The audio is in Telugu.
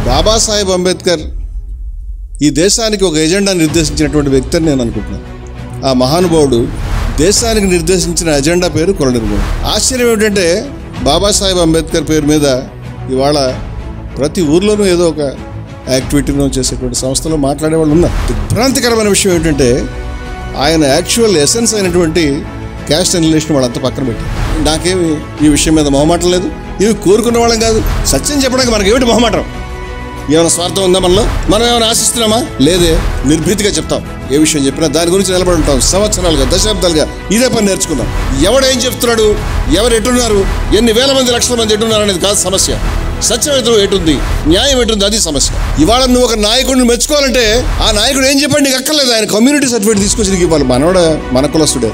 బాబాసాహెబ్ అంబేద్కర్ ఈ దేశానికి ఒక ఎజెండా నిర్దేశించినటువంటి వ్యక్తి అని నేను అనుకుంటున్నాను. ఆ మహానుభావుడు దేశానికి నిర్దేశించిన ఎజెండా పేరు కుల నిర్మూలన. ఆశ్చర్యం ఏమిటంటే బాబాసాహెబ్ అంబేద్కర్ పేరు మీద ఇవాళ ప్రతి ఊర్లోనూ ఏదో ఒక యాక్టివిటీలో చేసేటువంటి సంస్థలో మాట్లాడే వాళ్ళు ఉన్నారు. దిగ్భ్రాంతికరమైన విషయం ఏంటంటే ఆయన యాక్చువల్ ఎసెన్స్ అయినటువంటి క్యాస్ట్ అండ్ రిలేషన్ వాళ్ళంతా పక్కన పెట్టి, నాకేమి ఈ విషయం మీద మొహమాటం లేదు, ఇవి కోరుకున్న వాళ్ళం కాదు. సత్యం చెప్పడానికి మనకి ఏమిటి మొహమాటం? ఏమైనా స్వార్థం ఉందా మనలో? మనం ఏమైనా ఆశిస్తున్నామా? లేదే. నిర్భీతిగా చెప్తాం. ఏ విషయం చెప్పినా దాని గురించి నిలబడి ఉంటాం. సంవత్సరాలుగా, దశాబ్దాలుగా ఇదే పని నేర్చుకున్నాం. ఎవడేం చెప్తున్నాడు, ఎవరు ఎటున్నారు, ఎన్ని వేల మంది, లక్షల మంది ఎటున్నారు అనేది కాదు సమస్య. సత్యం ఎటుంది, న్యాయం ఎటుంది, అది సమస్య. ఇవాళ నువ్వు ఒక నాయకుడిని మెచ్చుకోవాలంటే ఆ నాయకుడు ఏం చెప్పండి నీకు అక్కర్లేదు. ఆయన కమ్యూనిటీ సర్టిఫికేట్ తీసుకొచ్చి నీకు ఇవ్వాలి. మనోడ మన కులస్తుడే.